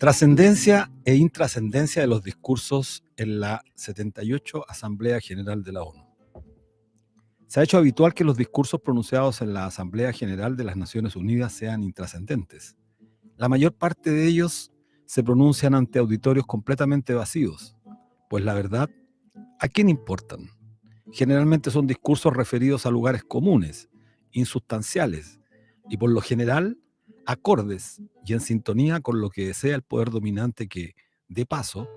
Trascendencia e intrascendencia de los discursos en la 78 Asamblea General de la ONU. Se ha hecho habitual que los discursos pronunciados en la Asamblea General de las Naciones Unidas sean intrascendentes. La mayor parte de ellos se pronuncian ante auditorios completamente vacíos, pues la verdad, ¿a quién importan? Generalmente son discursos referidos a lugares comunes, insustanciales y por lo general acordes y en sintonía con lo que desea el poder dominante que, de paso,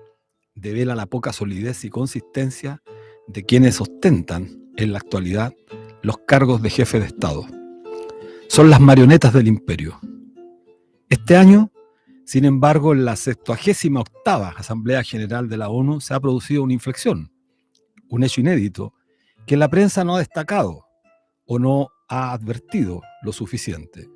devela la poca solidez y consistencia de quienes ostentan en la actualidad los cargos de jefe de Estado. Son las marionetas del imperio. Este año, sin embargo, en la 78ª Asamblea General de la ONU se ha producido una inflexión, un hecho inédito que la prensa no ha destacado o no ha advertido lo suficiente,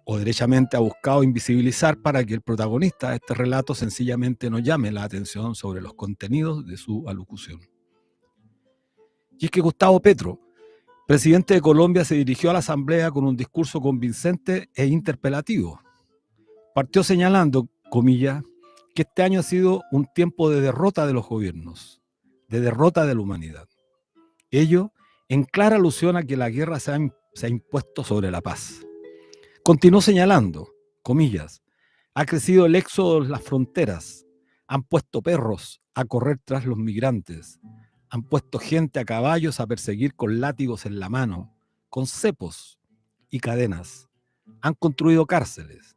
o derechamente ha buscado invisibilizar para que el protagonista de este relato sencillamente no llame la atención sobre los contenidos de su alocución. Y es que Gustavo Petro, presidente de Colombia, se dirigió a la Asamblea con un discurso convincente e interpelativo. Partió señalando, comillas, que este año ha sido un tiempo de derrota de los gobiernos, de derrota de la humanidad. Ello en clara alusión a que la guerra se ha impuesto sobre la paz. Continuó señalando, comillas, ha crecido el éxodo en las fronteras, han puesto perros a correr tras los migrantes, han puesto gente a caballos a perseguir con látigos en la mano, con cepos y cadenas, han construido cárceles.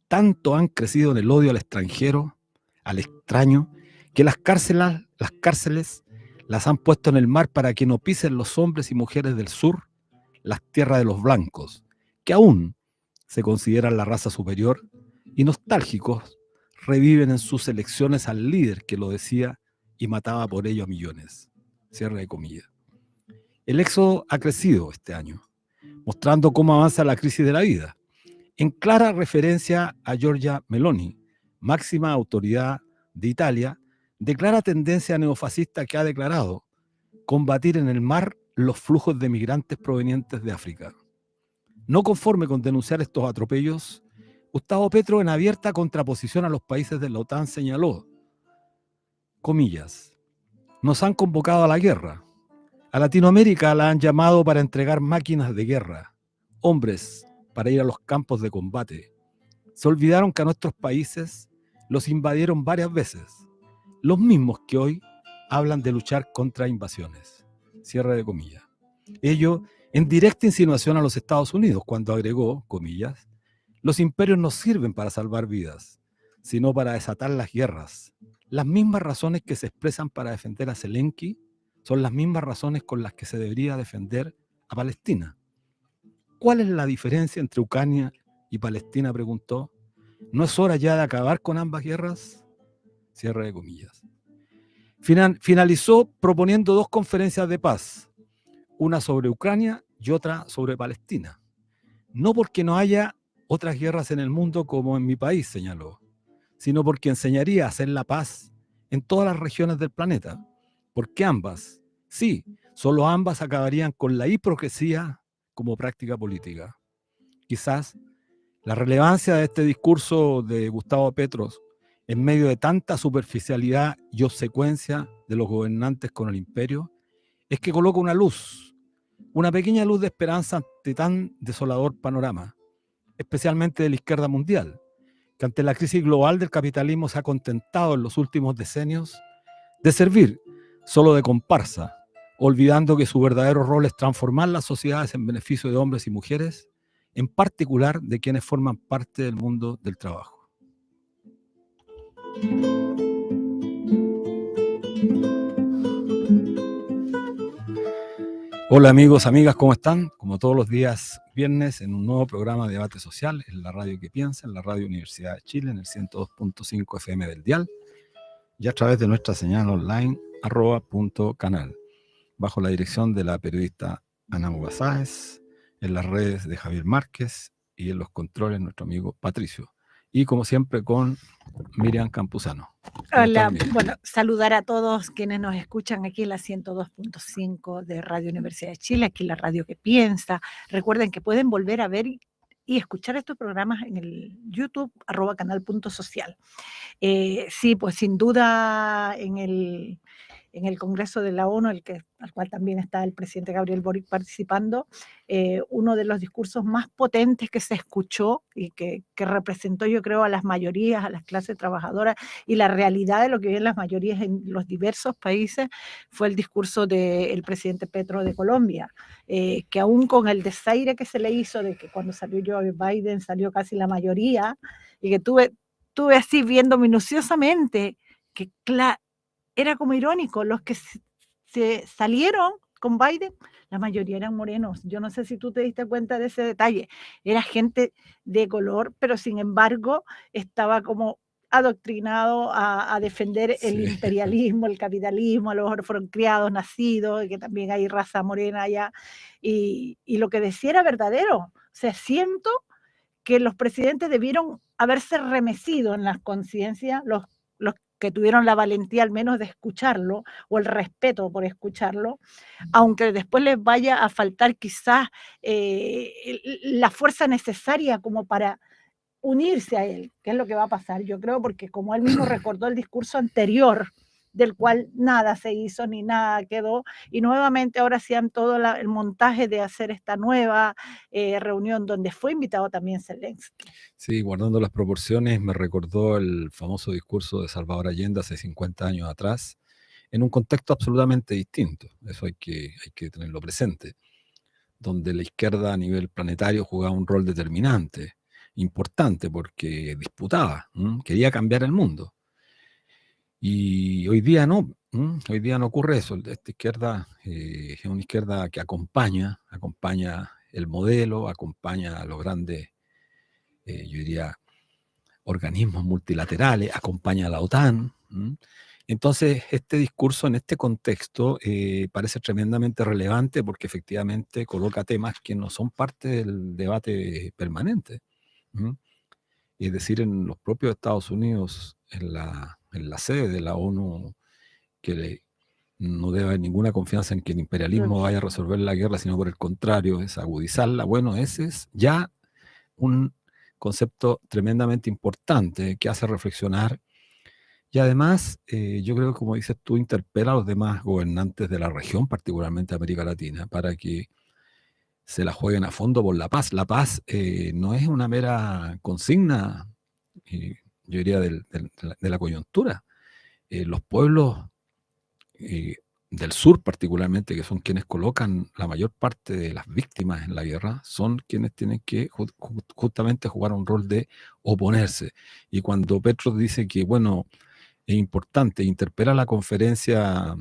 Tanto han crecido en el odio al extranjero, al extraño, que las cárceles las han puesto en el mar para que no pisen los hombres y mujeres del sur, las tierras de los blancos, que aún se consideran la raza superior y nostálgicos reviven en sus elecciones al líder que lo decía y mataba por ello a millones. Cierre de comillas. El éxodo ha crecido este año, mostrando cómo avanza la crisis de la vida, en clara referencia a Giorgia Meloni, máxima autoridad de Italia, de clara tendencia neofascista que ha declarado combatir en el mar los flujos de migrantes provenientes de África. No conforme con denunciar estos atropellos, Gustavo Petro, en abierta contraposición a los países de la OTAN, señaló, comillas, nos han convocado a la guerra. A Latinoamérica la han llamado para entregar máquinas de guerra, hombres para ir a los campos de combate. Se olvidaron que a nuestros países los invadieron varias veces, los mismos que hoy hablan de luchar contra invasiones. Cierre de comillas. Ello en directa insinuación a los Estados Unidos, cuando agregó, comillas, los imperios no sirven para salvar vidas, sino para desatar las guerras. Las mismas razones que se expresan para defender a Zelensky son las mismas razones con las que se debería defender a Palestina. ¿Cuál es la diferencia entre Ucrania y Palestina?, preguntó. ¿No es hora ya de acabar con ambas guerras? Cierre de comillas. Finalizó proponiendo 2 conferencias de paz, una sobre Ucrania y otra sobre Palestina. No porque no haya otras guerras en el mundo como en mi país, señaló, sino porque enseñaría a hacer la paz en todas las regiones del planeta, porque ambas, sí, solo ambas acabarían con la hipocresía como práctica política. Quizás la relevancia de este discurso de Gustavo Petro en medio de tanta superficialidad y obsecuencia de los gobernantes con el imperio es que coloca una luz, una pequeña luz de esperanza ante tan desolador panorama, especialmente de la izquierda mundial, que ante la crisis global del capitalismo se ha contentado en los últimos decenios de servir solo de comparsa, olvidando que su verdadero rol es transformar las sociedades en beneficio de hombres y mujeres, en particular de quienes forman parte del mundo del trabajo. Hola amigos, amigas, ¿cómo están? Como todos los días viernes en un nuevo programa de debate social en la radio que piensa, en la Radio Universidad de Chile, en el 102.5 FM del dial y a través de nuestra señal online @.canal, bajo la dirección de la periodista Ana Mugasáez, en las redes de Javier Márquez y en los controles nuestro amigo Patricio. Y como siempre con Miriam Campuzano. Hola, bueno, saludar a todos quienes nos escuchan aquí en la 102.5 de Radio Universidad de Chile, aquí en la radio que piensa. Recuerden que pueden volver a ver y escuchar estos programas en el YouTube, @canal.social. Sí, pues sin duda en el Congreso de la ONU, al cual también está el presidente Gabriel Boric participando, uno de los discursos más potentes que se escuchó y que representó, yo creo, a las mayorías, a las clases trabajadoras y la realidad de lo que viven las mayorías en los diversos países, fue el discurso del presidente Petro de Colombia, que aún con el desaire que se le hizo de que cuando salió Joe Biden salió casi la mayoría, y que tuve así viendo minuciosamente que era como irónico, los que se salieron con Biden, la mayoría eran morenos. Yo no sé si tú te diste cuenta de ese detalle. Era gente de color, pero sin embargo estaba como adoctrinado a defender el Sí, imperialismo, el capitalismo, a lo mejor fueron criados, nacidos, y que también hay raza morena allá, y lo que decía era verdadero. O sea, siento que los presidentes debieron haberse remecido en las conciencias, los que tuvieron la valentía al menos de escucharlo, o el respeto por escucharlo, aunque después les vaya a faltar quizás la fuerza necesaria como para unirse a él, que es lo que va a pasar, yo creo, porque como él mismo recordó el discurso anterior, del cual nada se hizo ni nada quedó, y nuevamente ahora hacían todo el montaje de hacer esta nueva reunión donde fue invitado también Zelensky. sí, guardando las proporciones, me recordó el famoso discurso de Salvador Allende hace 50 años atrás, en un contexto absolutamente distinto. Eso hay que tenerlo presente, donde la izquierda a nivel planetario jugaba un rol determinante, importante, porque disputaba, quería cambiar el mundo. Y hoy día no, hoy día no ocurre eso. Esta izquierda es una izquierda que acompaña el modelo, acompaña a los grandes, yo diría, organismos multilaterales, acompaña a la OTAN. Entonces, este discurso en este contexto parece tremendamente relevante porque efectivamente coloca temas que no son parte del debate permanente. ¿Mm? Es decir, en los propios Estados Unidos, en la sede de la ONU, no debe haber ninguna confianza en que el imperialismo vaya a resolver la guerra, sino por el contrario, es agudizarla. Bueno, ese es ya un concepto tremendamente importante que hace reflexionar y además, yo creo que como dices tú, interpela a los demás gobernantes de la región, particularmente de América Latina, para que se la jueguen a fondo por la paz. La paz no es una mera consigna, eh, yo diría, de la coyuntura. Los pueblos eh, del sur particularmente, que son quienes colocan la mayor parte de las víctimas en la guerra, son quienes tienen que justamente jugar un rol de oponerse. Y cuando Petro dice que, bueno, es importante, interpela la conferencia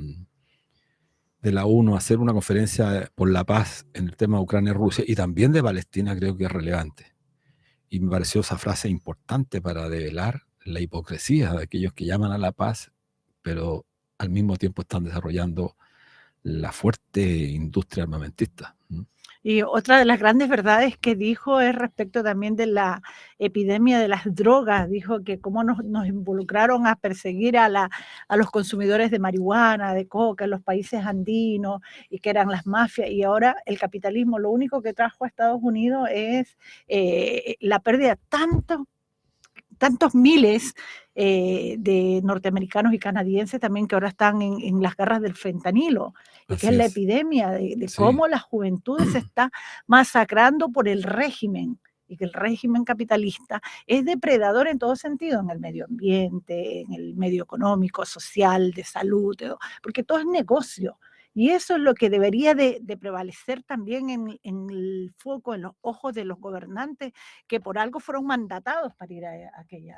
de la ONU, hacer una conferencia por la paz en el tema de Ucrania y Rusia, y también de Palestina, creo que es relevante. Y me pareció esa frase importante para develar la hipocresía de aquellos que llaman a la paz, pero al mismo tiempo están desarrollando la fuerte industria armamentista. Y otra de las grandes verdades que dijo es respecto también de la epidemia de las drogas. Dijo que cómo nos involucraron a perseguir a los consumidores de marihuana, de coca en los países andinos, y que eran las mafias. Y ahora el capitalismo lo único que trajo a Estados Unidos es la pérdida de tantos miles de norteamericanos y canadienses también que ahora están en las garras del fentanilo, y que es Así la es, epidemia de sí, cómo la juventud se está masacrando por el régimen, y que el régimen capitalista es depredador en todo sentido, en el medio ambiente, en el medio económico, social, de salud, porque todo es negocio. Y eso es lo que debería de prevalecer también en el foco, en los ojos de los gobernantes, que por algo fueron mandatados para ir a aquella.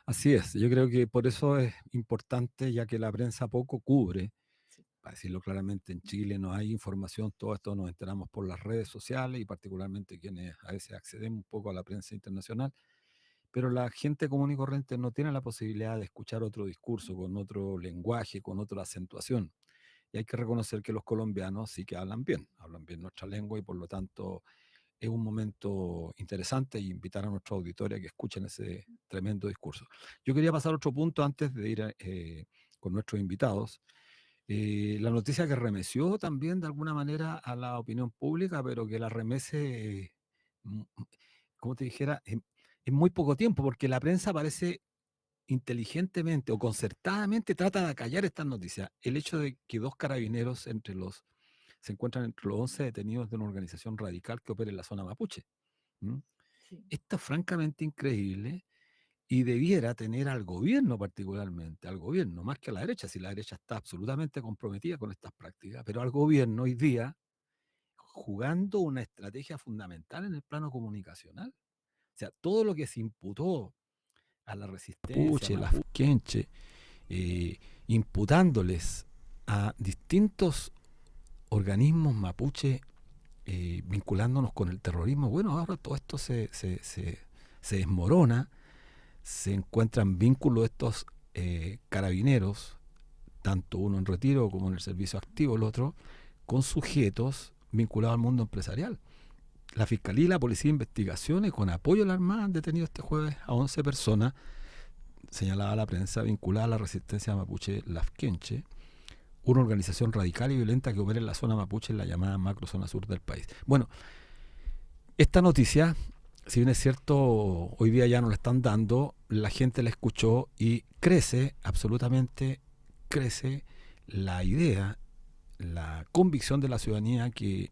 así es. Yo creo que por eso es importante, ya que la prensa poco cubre. Sí. Para decirlo claramente, en Chile no hay información, todo esto nos enteramos por las redes sociales y particularmente quienes a veces accedemos un poco a la prensa internacional, pero la gente común y corriente no tiene la posibilidad de escuchar otro discurso, con otro lenguaje, con otra acentuación. Y hay que reconocer que los colombianos sí que hablan bien nuestra lengua y por lo tanto es un momento interesante y invitar a nuestra auditoria a que escuchen ese tremendo discurso. Yo quería pasar a otro punto antes de ir con nuestros invitados. La noticia que remeció también de alguna manera a la opinión pública, pero que la remece como te dijera, en muy poco tiempo, porque la prensa parece inteligentemente o concertadamente trata de acallar estas noticias. El hecho de que 2 carabineros se encuentran entre los 11 detenidos de una organización radical que opera en la zona mapuche. ¿M? Sí. Esto es francamente increíble y debiera tener al gobierno particularmente, al gobierno, más que a la derecha, si la derecha está absolutamente comprometida con estas prácticas, pero al gobierno hoy día jugando una estrategia fundamental en el plano comunicacional. O sea, todo lo que se imputó a la resistencia, las Quenche, imputándoles a distintos organismos mapuche vinculándonos con el terrorismo. Bueno, ahora todo esto se desmorona, se encuentran vínculos de estos carabineros, tanto uno en retiro como en el servicio activo, el otro, con sujetos vinculados al mundo empresarial. La Fiscalía y la Policía de Investigaciones, con apoyo de la Armada, han detenido este jueves a 11 personas, señalaba la prensa, vinculada a la resistencia mapuche Lafkenche, una organización radical y violenta que opera en la zona mapuche, en la llamada macrozona sur del país. Bueno, esta noticia, si bien es cierto, hoy día ya no la están dando, la gente la escuchó y crece, absolutamente crece la idea, la convicción de la ciudadanía que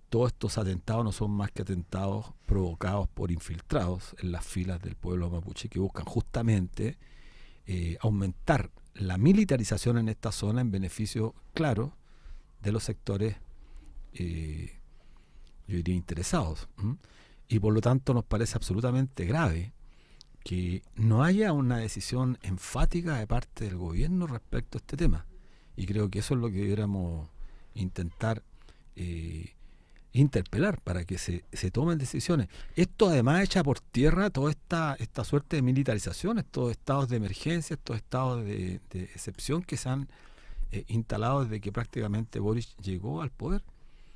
todos estos atentados no son más que atentados provocados por infiltrados en las filas del pueblo mapuche que buscan justamente aumentar la militarización en esta zona en beneficio, claro, de los sectores, yo diría, interesados. Y por lo tanto nos parece absolutamente grave que no haya una decisión enfática de parte del gobierno respecto a este tema. Y creo que eso es lo que debiéramos intentar interpelar para que se tomen decisiones. Esto además echa por tierra toda esta suerte de militarización, estos estados de emergencia, estos estados de excepción que se han instalado desde que prácticamente Boris llegó al poder.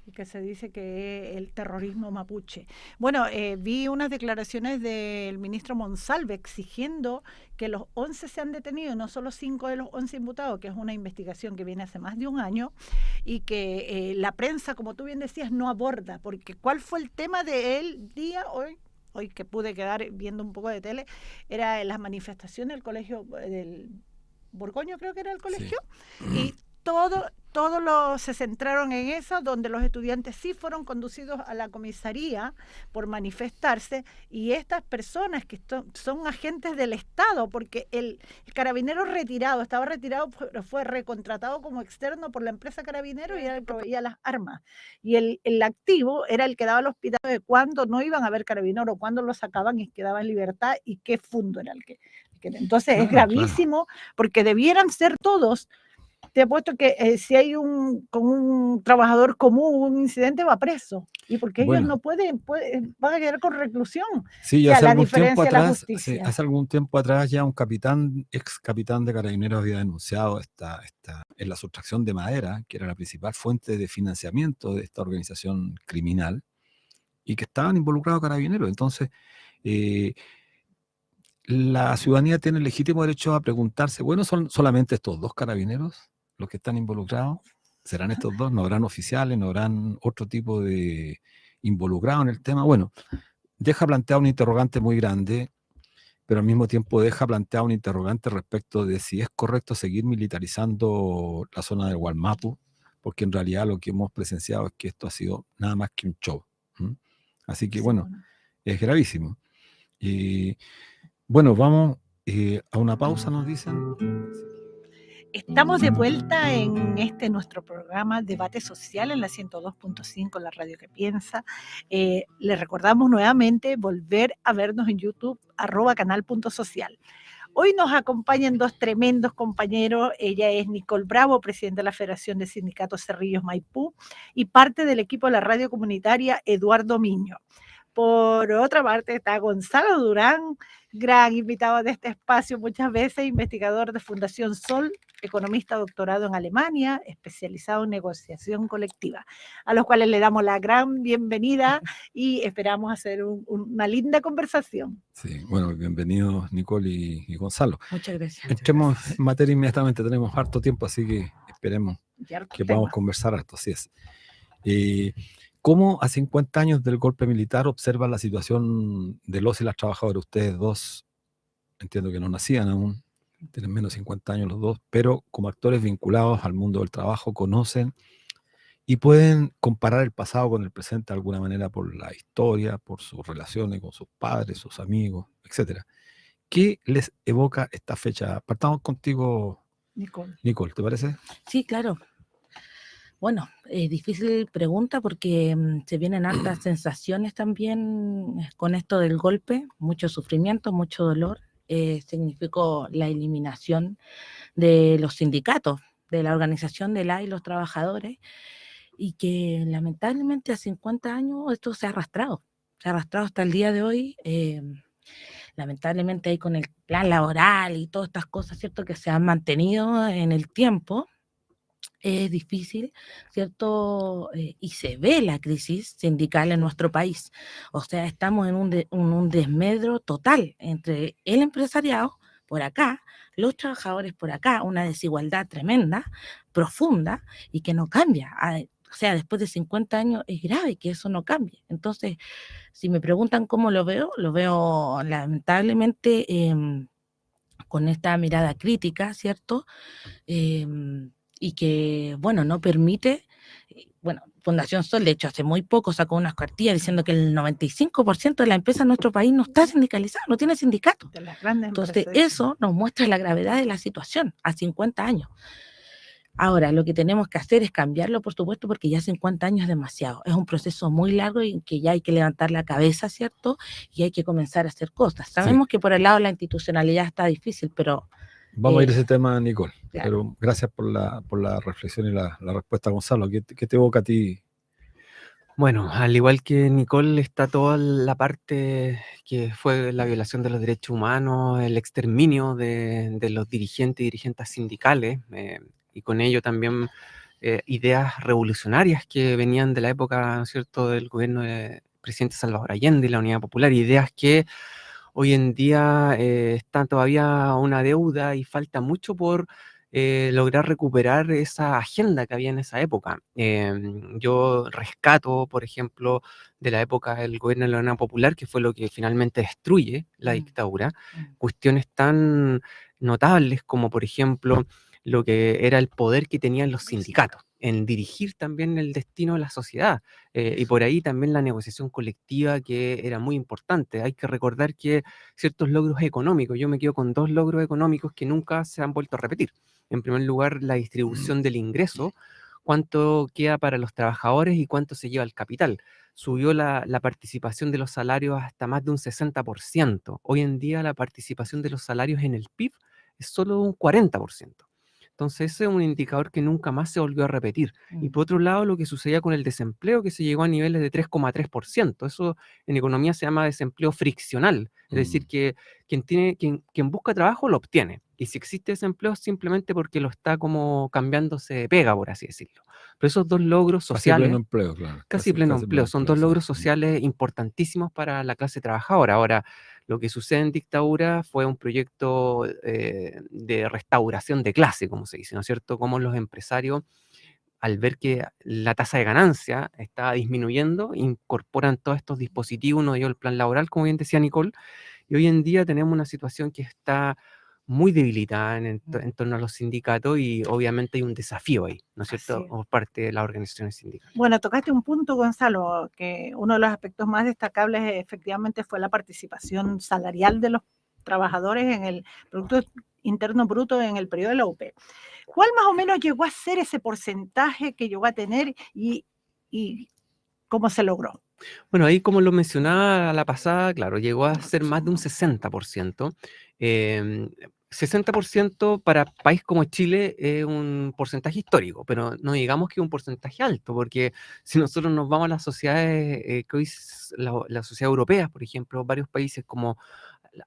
Y que se dice que es el terrorismo mapuche. Bueno, vi unas declaraciones del ministro Monsalve exigiendo que los 11 sean detenidos, no solo 5 de los 11 imputados, que es una investigación que viene hace más de un año, y que la prensa, como tú bien decías, no aborda, porque ¿cuál fue el tema del día hoy que pude quedar viendo un poco de tele? Era las manifestaciones del colegio del Borgoño, creo que era el colegio, Sí. y se centraron en eso, donde los estudiantes sí fueron conducidos a la comisaría por manifestarse, y estas personas que son agentes del Estado, porque el carabinero estaba retirado, pero fue recontratado como externo por la empresa Carabinero y era el que proveía las armas. Y el activo era el que daba los pitados de cuándo no iban a ver carabinero, cuándo lo sacaban y quedaba en libertad y qué fondo era el que. Entonces es gravísimo, porque debieran ser todos. Te apuesto que si hay con un trabajador común un incidente va preso, y porque ellos no pueden, van a quedar con reclusión. Sí, o sea, hace la algún tiempo diferencia de la atrás, justicia. hace algún tiempo atrás ya un ex capitán de Carabineros había denunciado en la sustracción de madera, que era la principal fuente de financiamiento de esta organización criminal, y que estaban involucrados Carabineros. Entonces, la ciudadanía tiene el legítimo derecho a preguntarse, bueno, ¿son solamente estos 2 carabineros los que están involucrados? ¿Serán estos 2? ¿No habrán oficiales? ¿No habrán otro tipo de involucrados en el tema? Bueno, deja planteado un interrogante muy grande, pero al mismo tiempo deja planteado un interrogante respecto de si es correcto seguir militarizando la zona de Gualmapu, porque en realidad lo que hemos presenciado es que esto ha sido nada más que un show. Así que bueno, es gravísimo. Bueno, vamos a una pausa, nos dicen. Estamos de vuelta en nuestro programa Debate Social en la 102.5, la radio que piensa. Les recordamos nuevamente volver a vernos en YouTube, @canal.social. Hoy nos acompañan 2 tremendos compañeros. Ella es Nicole Bravo, presidenta de la Federación de Sindicatos Cerrillos Maipú, y parte del equipo de la radio comunitaria Eduardo Miño. Por otra parte está Gonzalo Durán, gran invitado de este espacio muchas veces, investigador de Fundación Sol, economista doctorado en Alemania, especializado en negociación colectiva, a los cuales le damos la gran bienvenida y esperamos hacer una linda conversación. Sí, bueno, bienvenidos Nicole y Gonzalo. Muchas gracias. Entremos en materia inmediatamente, tenemos harto tiempo, así que esperemos que podamos conversar harto, así es. ¿Cómo a 50 años del golpe militar observan la situación de los y las trabajadoras? Ustedes dos, entiendo que no nacían aún, tienen menos de 50 años los dos, pero como actores vinculados al mundo del trabajo, conocen y pueden comparar el pasado con el presente de alguna manera por la historia, por sus relaciones con sus padres, sus amigos, etcétera. ¿Qué les evoca esta fecha? Partamos contigo, Nicole. Nicole, ¿te parece? Sí, claro. Bueno, difícil pregunta porque se vienen hartas sensaciones también con esto del golpe, mucho sufrimiento, mucho dolor. Significó la eliminación de los sindicatos, de la organización de la y los trabajadores, y que lamentablemente a 50 años esto se ha arrastrado hasta el día de hoy. Lamentablemente ahí con el plan laboral y todas estas cosas, ¿cierto?, que se han mantenido en el tiempo. Es difícil, ¿cierto? Y se ve la crisis sindical en nuestro país. O sea, estamos en un desmedro total entre el empresariado por acá, los trabajadores por acá, una desigualdad tremenda, profunda y que no cambia. O sea, después de 50 años es grave que eso no cambie. Entonces, si me preguntan cómo lo veo lamentablemente con esta mirada crítica, ¿cierto? Y que, bueno, no permite, bueno, Fundación Sol, de hecho, hace muy poco sacó unas cartillas diciendo que el 95% de las empresas en nuestro país no está sindicalizada, no tiene sindicato. De las grandes Entonces, empresas. eso nos muestra la gravedad de la situación a 50 años. Ahora, lo que tenemos que hacer es cambiarlo, por supuesto, porque ya 50 años es demasiado. Es un proceso muy largo y que ya hay que levantar la cabeza, ¿cierto? Y hay que comenzar a hacer cosas. Sabemos que por el lado de la institucionalidad está difícil, pero Vamos a ir a ese tema, Nicole. claro. Pero gracias por la reflexión y la respuesta, Gonzalo. ¿Qué te evoca a ti? Bueno, al igual que Nicole, está toda la parte que fue la violación de los derechos humanos, el exterminio de los dirigentes y dirigentes sindicales, y con ello también ideas revolucionarias que venían de la época, ¿no es cierto?, del gobierno del presidente Salvador Allende y la Unidad Popular, ideas que hoy en día están todavía una deuda y falta mucho por lograr recuperar esa agenda que había en esa época. Yo rescato, por ejemplo, de la época del gobierno de la Unidad Popular, que fue lo que finalmente destruye la dictadura, cuestiones tan notables como, por ejemplo, lo que era el poder que tenían los sindicatos en dirigir también el destino de la sociedad. Y por ahí también la negociación colectiva, que era muy importante. Hay que recordar que ciertos logros económicos, yo me quedo con 2 logros económicos que nunca se han vuelto a repetir. En primer lugar, la distribución del ingreso, cuánto queda para los trabajadores y cuánto se lleva el capital. Subió la participación de los salarios hasta más de un 60%. Hoy en día la participación de los salarios en el PIB es solo un 40%. Entonces ese es un indicador que nunca más se volvió a repetir. Y por otro lado, lo que sucedía con el desempleo, que se llegó a niveles de 3,3%. Eso en economía se llama desempleo friccional. Es decir, que quien busca trabajo lo obtiene. Y si existe desempleo es simplemente porque lo está como cambiándose de pega, por así decirlo. Pero esos 2 logros sociales... Casi pleno empleo, claro. Casi pleno empleo. Son 2 logros sí. sociales importantísimos para la clase trabajadora. Ahora, lo que sucede en dictadura fue un proyecto de restauración de clase, como se dice, ¿no es cierto? Como los empresarios, al ver que la tasa de ganancia estaba disminuyendo, incorporan todos estos dispositivos, uno de ellos el plan laboral, como bien decía Nicole, y hoy en día tenemos una situación que está muy debilitada en torno a los sindicatos y obviamente hay un desafío ahí, ¿no es cierto?, Así es. por parte de las organizaciones sindicales. Bueno, tocaste un punto, Gonzalo, que uno de los aspectos más destacables efectivamente fue la participación salarial de los trabajadores en el Producto Interno Bruto en el periodo de la UP. ¿Cuál más o menos llegó a ser ese porcentaje que llegó a tener y cómo se logró? Bueno, ahí como lo mencionaba a la pasada, claro, llegó a ser más de un 60%. 60% para país como Chile es un porcentaje histórico, pero no digamos que es un porcentaje alto, porque si nosotros nos vamos a las sociedades, que hoy las sociedades europeas, por ejemplo, varios países como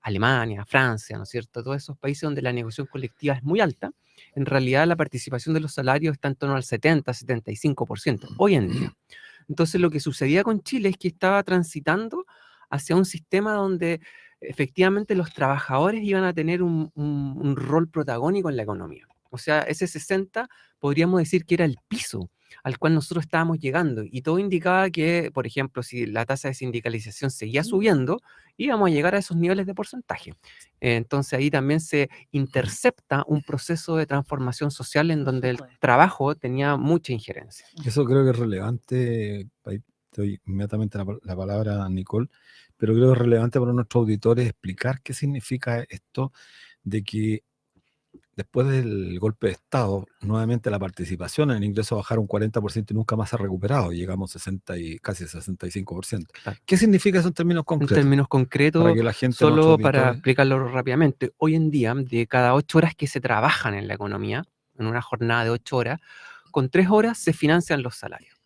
Alemania, Francia, ¿no es cierto? Todos esos países donde la negociación colectiva es muy alta, en realidad la participación de los salarios está en torno al 70-75% hoy en día. Entonces lo que sucedía con Chile es que estaba transitando hacia un sistema donde efectivamente los trabajadores iban a tener un rol protagónico en la economía. O sea, ese 60 podríamos decir que era el piso. al cual nosotros estábamos llegando. Y todo indicaba que, por ejemplo, si la tasa de sindicalización seguía subiendo, íbamos a llegar a esos niveles de porcentaje. Entonces ahí también se intercepta un proceso de transformación social en donde el trabajo tenía mucha injerencia. Eso creo que es relevante, ahí te doy inmediatamente la palabra a Nicole, pero creo que es relevante para nuestros auditores explicar qué significa esto de que después del golpe de Estado, nuevamente la participación en el ingreso bajaron un 40% y nunca más se ha recuperado. Llegamos a casi 65%. Claro. ¿Qué significa eso en términos En concretos? términos concretos, Para que la gente, solo nuestros para auditores, explicarlo rápidamente, hoy en día, de cada 8 horas que se trabajan en la economía, en una jornada de 8 horas, con 3 horas se financian los salarios.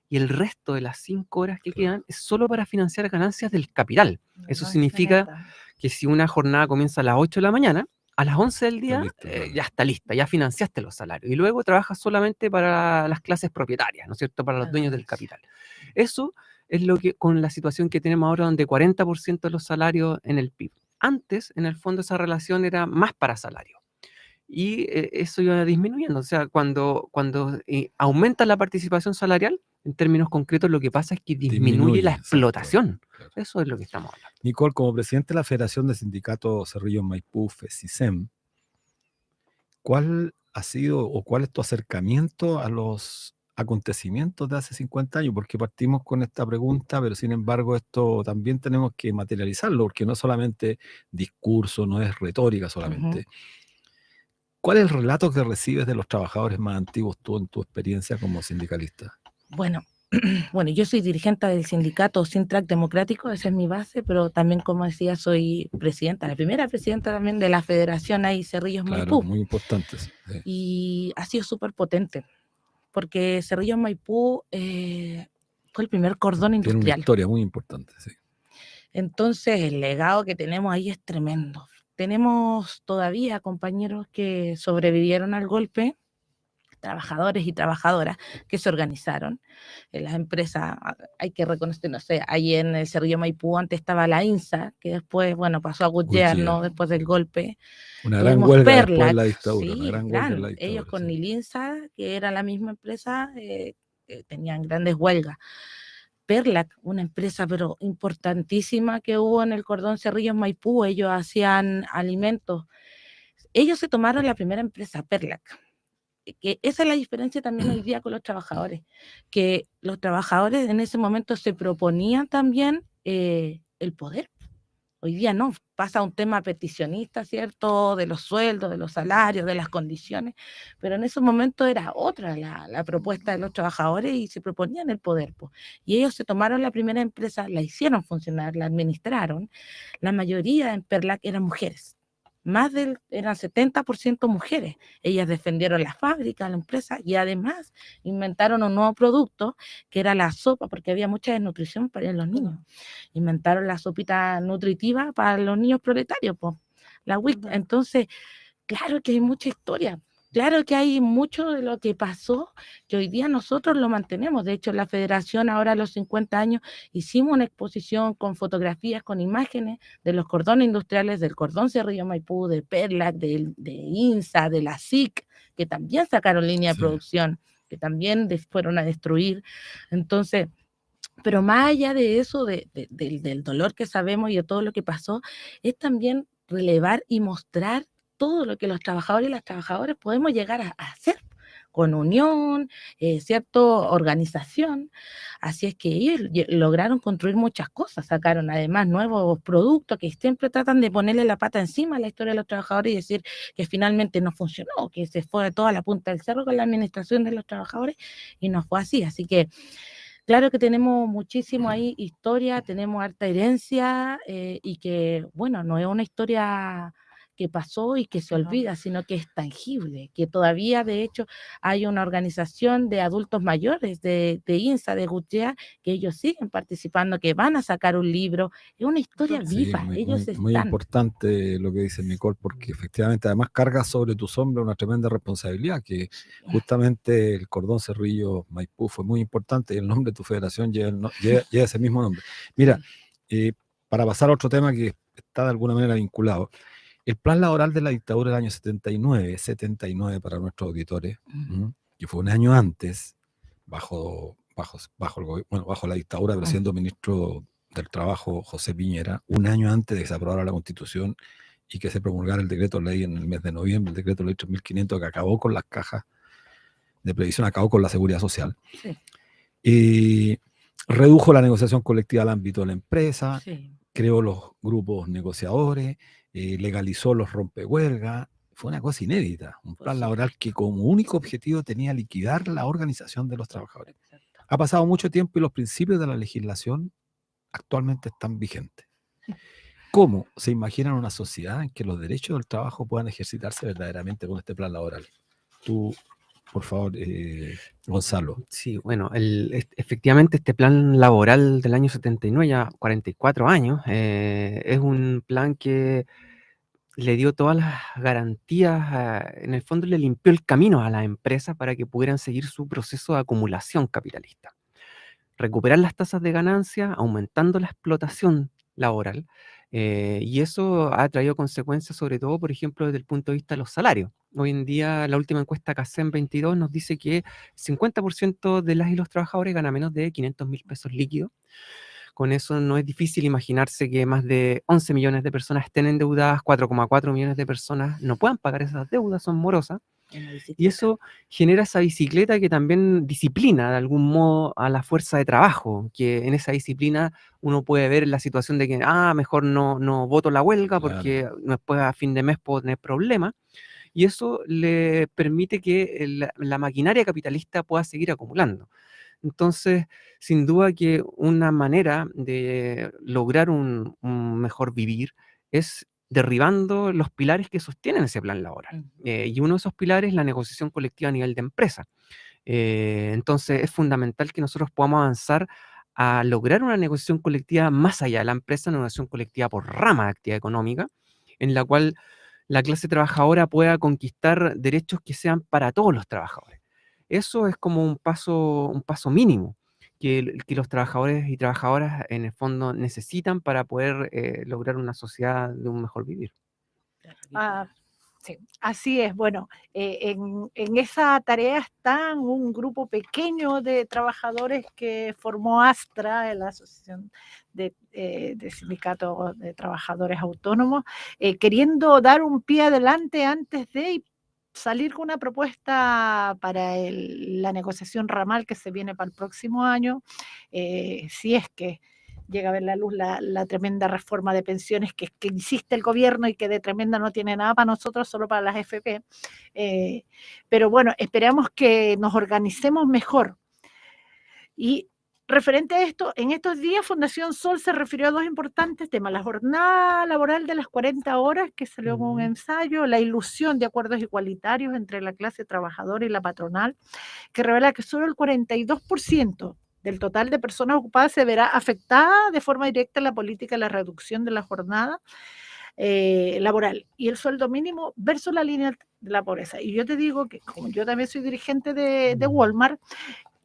Y el resto de las 5 horas que Claro. quedan es solo para financiar ganancias del capital. Eso significa que si una jornada comienza a las 8 de la mañana, a las 11 del día listo, claro. ya está lista, ya financiaste los salarios. Y luego trabajas solamente para las clases propietarias, ¿no es cierto? Para los dueños del capital. Eso es lo que, con la situación que tenemos ahora, donde 40% de los salarios en el PIB. Antes, en el fondo, esa relación era más para salarios. Y eso iba disminuyendo. O sea, cuando aumenta la participación salarial, en términos concretos, lo que pasa es que disminuye la explotación. Claro. Eso es lo que estamos hablando. Nicole, como presidente de la Federación de Sindicatos Cerrillos Maipú, FESICEM, ¿cuál ha sido o cuál es tu acercamiento a los acontecimientos de hace 50 años? Porque partimos con esta pregunta, pero sin embargo esto también tenemos que materializarlo, porque no es solamente discurso, no es retórica solamente. ¿Cuál es el relato que recibes de los trabajadores más antiguos tú en tu experiencia como sindicalista? Bueno, yo soy dirigente del sindicato Sintrac Democrático, esa es mi base, pero también, como decía, soy presidenta, la primera presidenta también de la Federación ahí Cerrillos Maipú. Muy importante. Sí. Y ha sido súper potente, porque Cerrillos Maipú fue el primer cordón industrial. Tiene una historia muy importante, sí. Entonces, el legado que tenemos ahí es tremendo. Tenemos todavía compañeros que sobrevivieron al golpe, trabajadores y trabajadoras que se organizaron. En las empresas, hay que reconocer, no sé, ahí en el Cerrillo Maipú antes estaba la INSA, que después, pasó a Goodyear, ¿no? Después del golpe. Una gran huelga Perlac, después de la dictadura. sí, una gran huelga en la dictadura, ellos con Nilinsa, que era la misma empresa, tenían grandes huelgas. Perlac, una empresa pero importantísima que hubo en el cordón Cerrillos Maipú, ellos hacían alimentos. Ellos se tomaron la primera empresa, Perlac. Que esa es la diferencia también hoy día con los trabajadores, que los trabajadores en ese momento se proponían también el poder. Hoy día no, pasa un tema peticionista, ¿cierto? De los sueldos, de los salarios, de las condiciones, pero en ese momento era otra la propuesta de los trabajadores y se proponían el poder. Pues. Y ellos se tomaron la primera empresa, la hicieron funcionar, la administraron. La mayoría en Perlac eran mujeres. Eran 70% mujeres. Ellas defendieron la fábrica, la empresa, y además inventaron un nuevo producto que era la sopa, porque había mucha desnutrición para los niños. Inventaron la sopita nutritiva para los niños proletarios, pues, la WIC. Entonces, claro que hay mucha historia. Claro que hay mucho de lo que pasó que hoy día nosotros lo mantenemos. De hecho, en la Federación, ahora a los 50 años, hicimos una exposición con fotografías, con imágenes de los cordones industriales, del cordón Cerrillo Maipú, de Perlac, de INSA, de la SIC, que también sacaron línea de producción, que también fueron a destruir. Entonces, pero más allá de eso, del dolor que sabemos y de todo lo que pasó, es también relevar y mostrar todo lo que los trabajadores y las trabajadoras podemos llegar a hacer con unión, ¿cierto? Organización. Así es que ellos lograron construir muchas cosas, sacaron además nuevos productos que siempre tratan de ponerle la pata encima a la historia de los trabajadores y decir que finalmente no funcionó, que se fue toda la punta del cerro con la administración de los trabajadores y no fue así. Así que claro que tenemos muchísimo ahí historia, tenemos harta herencia y que, no es una historia que pasó y que se olvida, sino que es tangible, que todavía de hecho hay una organización de adultos mayores de INSA, de Goodyear, que ellos siguen participando, que van a sacar un libro, es una historia viva, muy importante lo que dice Nicole, porque efectivamente además carga sobre tus hombros una tremenda responsabilidad, que justamente el cordón Cerrillo Maipú fue muy importante y el nombre de tu federación lleva ese mismo nombre. Mira, para pasar a otro tema que está de alguna manera vinculado, el plan laboral de la dictadura del año 79 para nuestros auditores, que fue un año antes, bajo la dictadura, pero siendo ministro del Trabajo José Piñera, un año antes de que se aprobara la Constitución y que se promulgara el decreto ley en el mes de noviembre, el decreto ley 3500, que acabó con las cajas de previsión, acabó con la seguridad social. Sí. Y redujo la negociación colectiva al ámbito de la empresa, Sí. creó los grupos negociadores, legalizó los rompehuelgas. Fue una cosa inédita, un plan sí. laboral que como único objetivo tenía liquidar la organización de los trabajadores. Exacto. Ha pasado mucho tiempo y los principios de la legislación actualmente están vigentes. ¿Cómo se imaginan una sociedad en que los derechos del trabajo puedan ejercitarse verdaderamente con este plan laboral? Tú, por favor, Gonzalo. Sí, bueno, efectivamente este plan laboral del año 79, ya 44 años, es un plan que le dio todas las garantías, en el fondo le limpió el camino a las empresas para que pudieran seguir su proceso de acumulación capitalista. Recuperar las tasas de ganancia, aumentando la explotación laboral, y eso ha traído consecuencias, sobre todo, por ejemplo, desde el punto de vista de los salarios. Hoy en día, la última encuesta CACEN 22 nos dice que 50% de las y los trabajadores gana menos de 500.000 pesos líquidos. Con eso no es difícil imaginarse que más de 11 millones de personas estén endeudadas, 4,4 millones de personas no puedan pagar esas deudas, son morosas. Y eso genera esa bicicleta que también disciplina de algún modo a la fuerza de trabajo, que en esa disciplina uno puede ver la situación de que, mejor no voto la huelga porque después a fin de mes puedo tener problemas. Y eso le permite que la maquinaria capitalista pueda seguir acumulando. Entonces, sin duda que una manera de lograr un mejor vivir es derribando los pilares que sostienen ese plan laboral. Y uno de esos pilares es la negociación colectiva a nivel de empresa. Entonces, es fundamental que nosotros podamos avanzar a lograr una negociación colectiva más allá de la empresa, una negociación colectiva por rama de actividad económica, en la cual la clase trabajadora pueda conquistar derechos que sean para todos los trabajadores. Eso es como un paso mínimo que los trabajadores y trabajadoras en el fondo necesitan para poder lograr una sociedad de un mejor vivir. Sí, así es. Bueno, en esa tarea está un grupo pequeño de trabajadores que formó ASTRA, la Asociación de Sindicatos de Trabajadores Autónomos, queriendo dar un pie adelante antes de salir con una propuesta para la negociación ramal que se viene para el próximo año, si es que llega a ver la luz la tremenda reforma de pensiones que insiste el gobierno y que de tremenda no tiene nada para nosotros, solo para las FP. Pero bueno, esperamos que nos organicemos mejor. Y referente a esto, en estos días Fundación Sol se refirió a dos importantes temas: la jornada laboral de las 40 horas, que salió con un ensayo, la ilusión de acuerdos igualitarios entre la clase trabajadora y la patronal, que revela que solo el 42% del total de personas ocupadas se verá afectada de forma directa la política de la reducción de la jornada laboral y el sueldo mínimo versus la línea de la pobreza. Y yo te digo que, como yo también soy dirigente de Walmart,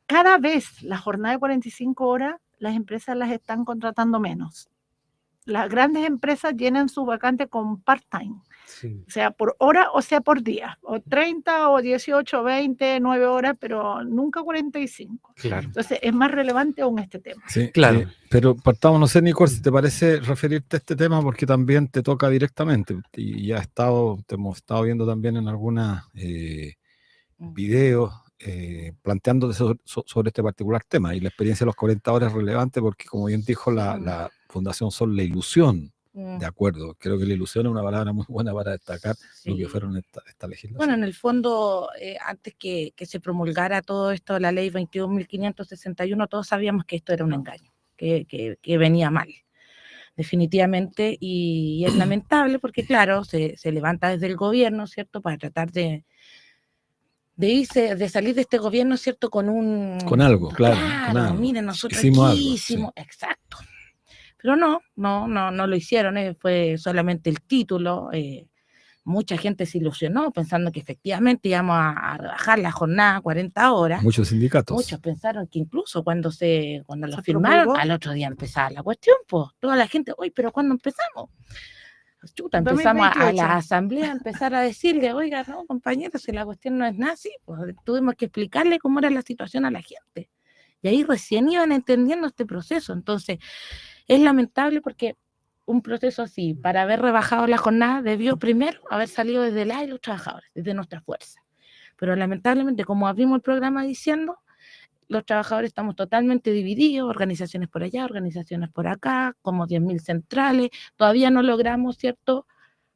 cada vez la jornada de 45 horas, las empresas las están contratando menos. Las grandes empresas llenan su vacante con part-time. Sí. O sea, por hora o sea por día, o 30 o 18, 20, 9 horas, pero nunca 45. Claro. Entonces es más relevante aún este tema. Sí, claro. Pero partamos, no sé, Nicole, si te parece referirte a este tema porque también te toca directamente y ya te hemos estado viendo también en algunos videos planteándote sobre este particular tema, y la experiencia de los 40 horas es relevante porque, como bien dijo la Fundación Sol, la ilusión. De acuerdo, creo que la ilusión es una palabra muy buena para destacar lo que fueron esta legislación. Bueno, en el fondo, antes que se promulgara todo esto, la ley 21.561, todos sabíamos que esto era un engaño, que venía mal, definitivamente, y es lamentable porque, claro, se levanta desde el gobierno, ¿cierto?, para tratar de salir de este gobierno, ¿cierto?, con algo, claro. Con algo. Miren, nosotros hicimos aquí hicimos, sí. Exacto. Pero no lo hicieron, fue solamente el título. Mucha gente se ilusionó pensando que efectivamente íbamos a rebajar la jornada a 40 horas. Muchos sindicatos. Muchos pensaron que incluso cuando lo firmaron, al otro día empezaba la cuestión, pues toda la gente, oye, pero ¿cuándo empezamos? Chuta, empezamos a la 2028. asamblea a empezar a decirle, oiga, no, compañeros, si la cuestión no es nada así, pues tuvimos que explicarle cómo era la situación a la gente. Y ahí recién iban entendiendo este proceso. Entonces, es lamentable porque un proceso así, para haber rebajado la jornada, debió primero haber salido desde la y los trabajadores, desde nuestra fuerza. Pero lamentablemente, como abrimos el programa diciendo, los trabajadores estamos totalmente divididos, organizaciones por allá, organizaciones por acá, como 10.000 centrales, todavía no logramos, ¿cierto?,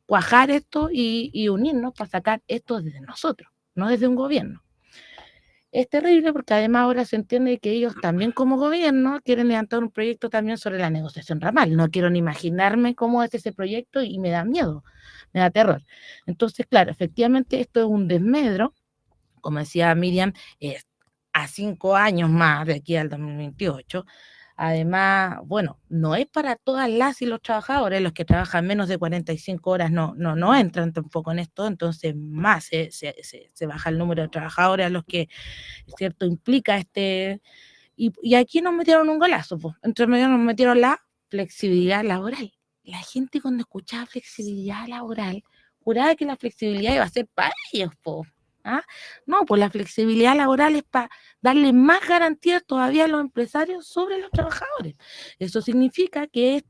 cuajar esto y unirnos para sacar esto desde nosotros, no desde un gobierno. Es terrible porque además ahora se entiende que ellos también como gobierno quieren levantar un proyecto también sobre la negociación ramal. No quiero ni imaginarme cómo es ese proyecto y me da miedo, me da terror. Entonces, claro, efectivamente esto es un desmedro, como decía Miriam, a 5 años más de aquí al 2028. Además, bueno, no es para todas las y los trabajadores, los que trabajan menos de 45 horas no entran tampoco en esto, entonces más se baja el número de trabajadores a los que, ¿cierto?, implica este... Y aquí nos metieron un golazo, pues. Entre medio nos metieron la flexibilidad laboral. La gente cuando escuchaba flexibilidad laboral, juraba que la flexibilidad iba a ser para ellos, pues. ¿Ah? No, pues la flexibilidad laboral es para darle más garantías todavía a los empresarios sobre los trabajadores. Eso significa que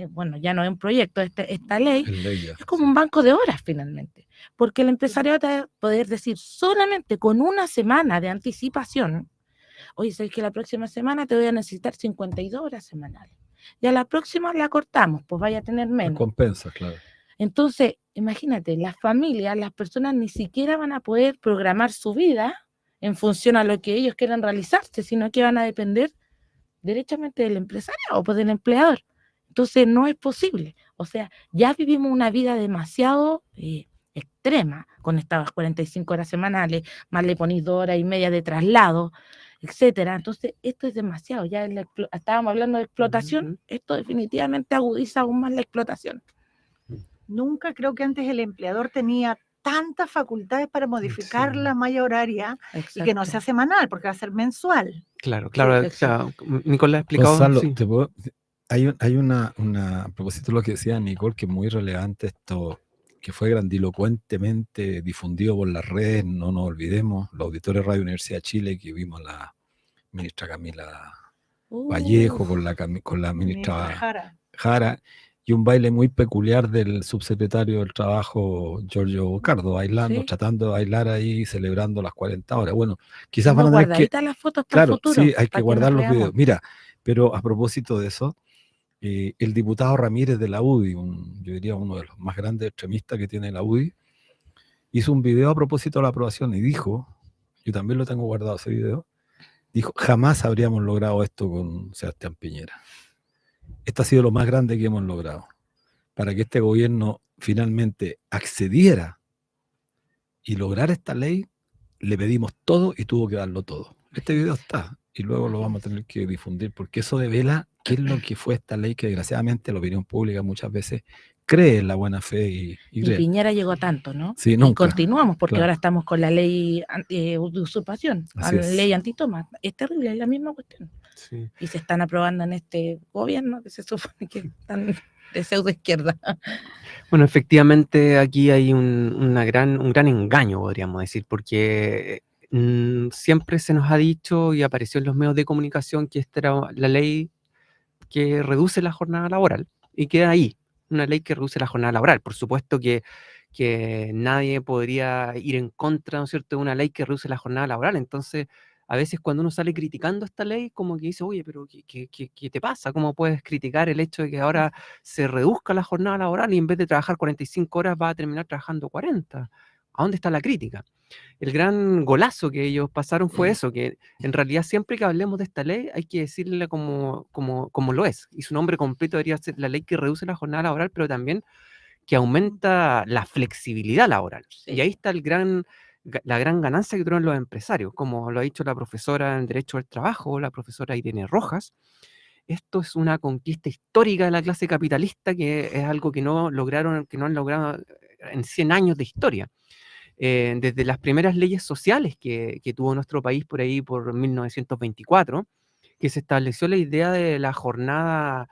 bueno, ya no es un proyecto, esta ley Es ley ya, es como sí. un banco de horas finalmente, porque el empresario va a poder decir solamente con una semana de anticipación, oye, sabes que la próxima semana te voy a necesitar 52 horas semanales, y a la próxima la cortamos, pues vaya a tener Las menos. compensas, claro. Entonces, imagínate, las familias, las personas ni siquiera van a poder programar su vida en función a lo que ellos quieran realizarse, sino que van a depender derechamente del empresario o pues del empleador. Entonces, no es posible. O sea, ya vivimos una vida demasiado extrema con estas 45 horas semanales, más le ponís 2 horas y media de traslado, etcétera. Entonces, esto es demasiado. Ya estábamos hablando de explotación, esto definitivamente agudiza aún más la explotación. Nunca creo que antes el empleador tenía tantas facultades para modificar Sí. la malla horaria y que no sea Exacto. semanal, porque va a ser mensual. Claro, Sí, claro, exacto. Nicolás ha explicado, Gonzalo, sí. hay a propósito de lo que decía Nicole, que es muy relevante esto, que fue grandilocuentemente difundido por las redes, no nos olvidemos, los auditores de Radio Universidad de Chile, que vimos a la ministra Camila Vallejo con la Ministra ministra Jara. Jara, y un baile muy peculiar del subsecretario del Trabajo, Giorgio Cardo, bailando, Sí. tratando de bailar ahí, celebrando las 40 horas. Bueno, quizás Tengo van a tener que, guardaditas las fotos para el claro, futuro, sí, hay que para que nos guardar los veamos. videos. Mira, pero a propósito de eso, el diputado Ramírez de la UDI, yo diría uno de los más grandes extremistas que tiene la UDI, hizo un video a propósito de la aprobación y dijo, yo también lo tengo guardado ese video, dijo, jamás habríamos logrado esto con Sebastián Piñera. Esto ha sido lo más grande que hemos logrado. Para que este gobierno finalmente accediera y lograra esta ley, le pedimos todo y tuvo que darlo todo. Este video está y luego lo vamos a tener que difundir porque eso devela qué es lo que fue esta ley que desgraciadamente la opinión pública muchas veces cree en la buena fe y Y cree. Piñera llegó a tanto, ¿no? Sí, Y nunca. continuamos, porque Claro. ahora estamos con la ley de usurpación, Así la es. ley antitoma. Es terrible, es la misma cuestión. Sí. Y se están aprobando en este gobierno que se supone que están de pseudo izquierda. Bueno, efectivamente aquí hay un gran engaño, podríamos decir, porque siempre se nos ha dicho y apareció en los medios de comunicación que esta era la ley que reduce la jornada laboral y queda ahí, una ley que reduce la jornada laboral. Por supuesto que nadie podría ir en contra, ¿no es cierto?, de una ley que reduce la jornada laboral. Entonces, a veces cuando uno sale criticando esta ley, como que dice, oye, pero ¿qué te pasa? ¿Cómo puedes criticar el hecho de que ahora se reduzca la jornada laboral y en vez de trabajar 45 horas va a terminar trabajando 40? ¿A dónde está la crítica? El gran golazo que ellos pasaron fue eso, que en realidad siempre que hablemos de esta ley hay que decirle como lo es. Y su nombre completo debería ser la ley que reduce la jornada laboral, pero también que aumenta la flexibilidad laboral. Sí. Y ahí está la gran ganancia que tuvieron los empresarios, como lo ha dicho la profesora en Derecho del Trabajo, la profesora Irene Rojas. Esto es una conquista histórica de la clase capitalista, que es algo que no han logrado en 100 años de historia. Desde las primeras leyes sociales que tuvo nuestro país por ahí por 1924, que se estableció la idea de la jornada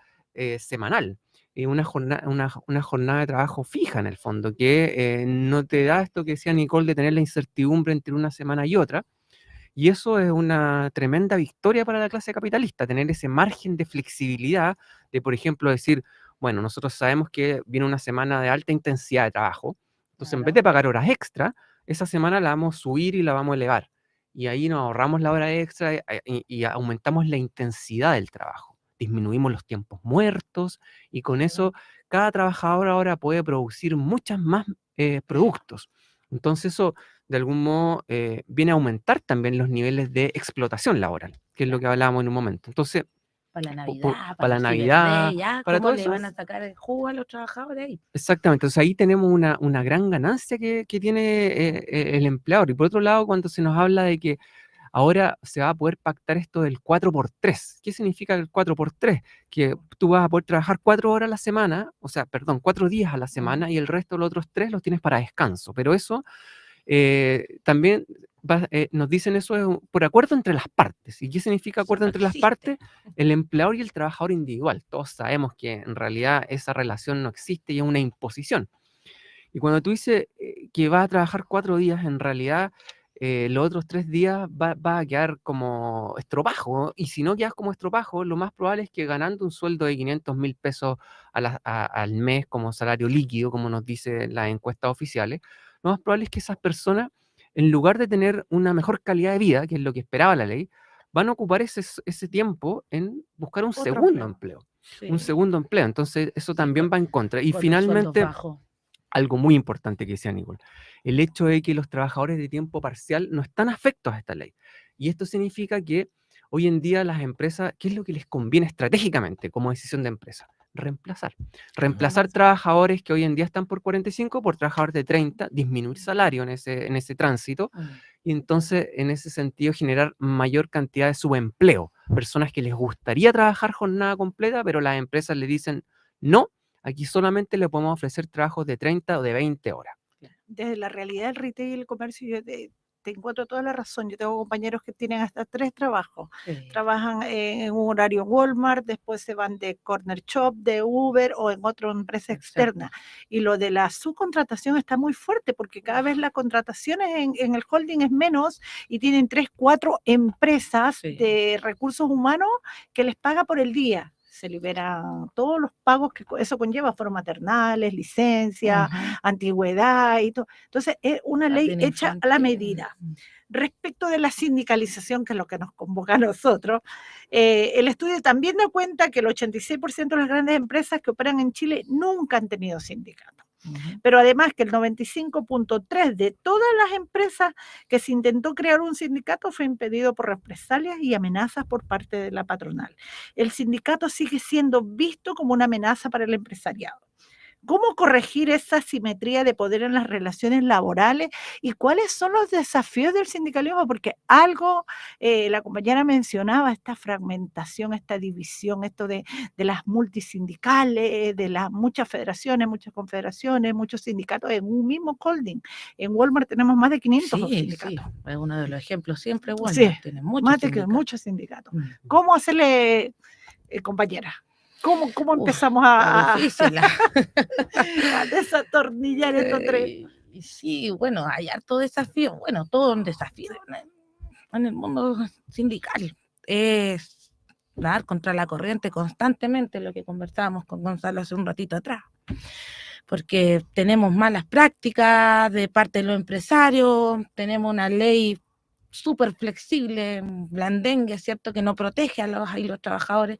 semanal. una jornada de trabajo fija en el fondo, que no te da esto que decía Nicole de tener la incertidumbre entre una semana y otra. Y eso es una tremenda victoria para la clase capitalista, tener ese margen de flexibilidad de, por ejemplo, decir, bueno, nosotros sabemos que viene una semana de alta intensidad de trabajo, entonces en vez de pagar horas extra, esa semana la vamos a subir y la vamos a elevar. Y ahí nos ahorramos la hora extra y aumentamos la intensidad del trabajo. Disminuimos los tiempos muertos y con eso cada trabajador ahora puede producir muchas más productos. Entonces eso de algún modo viene a aumentar también los niveles de explotación laboral, que es lo que hablábamos en un momento. Entonces, Para la po- Navidad, para la los Navidad, Cyber Day, ya, para ¿cómo todo le eso. van a sacar el jugo a los trabajadores ahí? Exactamente, entonces ahí tenemos una gran ganancia que tiene el empleador. Y por otro lado, cuando se nos habla de que ahora se va a poder pactar esto del 4x3. ¿Qué significa el 4x3? Que tú vas a poder trabajar 4 horas a la semana, o sea, perdón, 4 días a la semana y el resto de los otros 3 los tienes para descanso. Pero eso también nos dicen eso es por acuerdo entre las partes. ¿Y qué significa Eso acuerdo no entre las existe. partes? El empleador y el trabajador individual. Todos sabemos que en realidad esa relación no existe y es una imposición. Y cuando tú dices que vas a trabajar 4 días, en realidad los otros 3 días va a quedar como estropajo, ¿no? Y si no quedas como estropajo, lo más probable es que ganando un sueldo de 500.000 pesos al mes como salario líquido, como nos dicen las encuestas oficiales, lo más probable es que esas personas, en lugar de tener una mejor calidad de vida, que es lo que esperaba la ley, van a ocupar ese tiempo en buscar un Otro segundo empleo. empleo. Un segundo empleo. Entonces, eso Sí, también va en contra. Y con los sueldos finalmente, bajos. algo muy importante que decía Nicole, el hecho de que los trabajadores de tiempo parcial no están afectos a esta ley. Y esto significa que hoy en día las empresas, ¿qué es lo que les conviene estratégicamente como decisión de empresa? Reemplazar. Reemplazar trabajadores que hoy en día están por 45 por trabajadores de 30, disminuir salario en ese tránsito y entonces en ese sentido generar mayor cantidad de subempleo. Personas que les gustaría trabajar jornada completa, pero las empresas le dicen no. Aquí solamente le podemos ofrecer trabajos de 30 o de 20 horas. Desde la realidad del retail y el comercio, yo te encuentro toda la razón. Yo tengo compañeros que tienen hasta 3 trabajos. Sí. Trabajan en un horario en Walmart, después se van de Corner Shop, de Uber o en otra empresa externa. Y lo de la subcontratación está muy fuerte porque cada vez la contratación en el holding es menos y tienen 3, 4 empresas Sí. de recursos humanos que les paga por el día. Se liberan todos los pagos que eso conlleva, fueron maternales, licencia, antigüedad y todo. Entonces, es una ley Jardín hecha a la infantil. medida. Respecto de la sindicalización, que es lo que nos convoca a nosotros, el estudio también da cuenta que el 86% de las grandes empresas que operan en Chile nunca han tenido sindicato. Pero además que el 95.3% de todas las empresas que se intentó crear un sindicato fue impedido por represalias y amenazas por parte de la patronal. El sindicato sigue siendo visto como una amenaza para el empresariado. ¿Cómo corregir esa asimetría de poder en las relaciones laborales y cuáles son los desafíos del sindicalismo? Porque algo, la compañera mencionaba, esta fragmentación, esta división, esto de las multisindicales, de las muchas federaciones, muchas confederaciones, muchos sindicatos en un mismo holding. En Walmart tenemos más de 500 sindicatos. Sí, es uno de los ejemplos siempre bueno. Sí, Tiene muchos más de sindicatos. muchos sindicatos. ¿Cómo hacerle, compañera? ¿Cómo empezamos a desatornillar estos 3? Sí, bueno, hay harto desafío. Bueno, todo un desafío en el mundo sindical. Es nadar contra la corriente constantemente, lo que conversábamos con Gonzalo hace un ratito atrás. Porque tenemos malas prácticas de parte de los empresarios, tenemos una ley súper flexible, blandengue, ¿cierto?, que no protege a los trabajadores.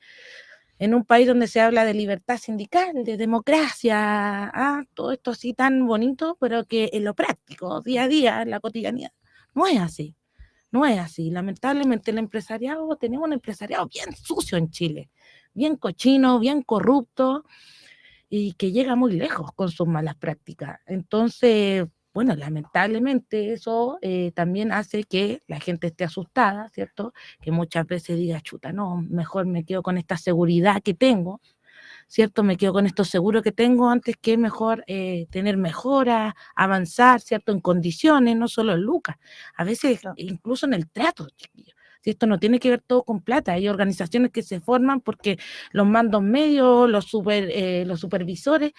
En un país donde se habla de libertad sindical, de democracia, todo esto así tan bonito, pero que en lo práctico, día a día, en la cotidianidad, no es así. No es así. Lamentablemente tenemos un empresariado bien sucio en Chile, bien cochino, bien corrupto, y que llega muy lejos con sus malas prácticas. Entonces, bueno, lamentablemente eso también hace que la gente esté asustada, ¿cierto? Que muchas veces diga, chuta, no, mejor me quedo con esta seguridad que tengo, ¿cierto? Me quedo con esto seguro que tengo antes que mejor tener mejoras, avanzar, ¿cierto? En condiciones, no solo en lucas, a veces incluso en el trato, chiquillos. Si esto no tiene que ver todo con plata, hay organizaciones que se forman porque los mandos medios, los supervisores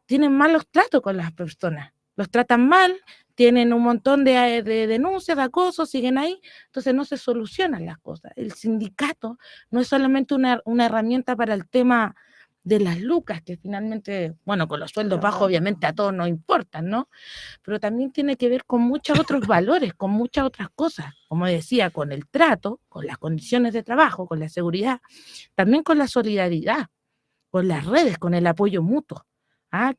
tienen malos tratos con las personas, los tratan mal, tienen un montón de denuncias, de acoso, siguen ahí, entonces no se solucionan las cosas. El sindicato no es solamente una herramienta para el tema de las lucas, que finalmente, bueno, con los sueldos bajos obviamente a todos nos importan, ¿no? Pero también tiene que ver con muchos otros valores, con muchas otras cosas, como decía, con el trato, con las condiciones de trabajo, con la seguridad, también con la solidaridad, con las redes, con el apoyo mutuo.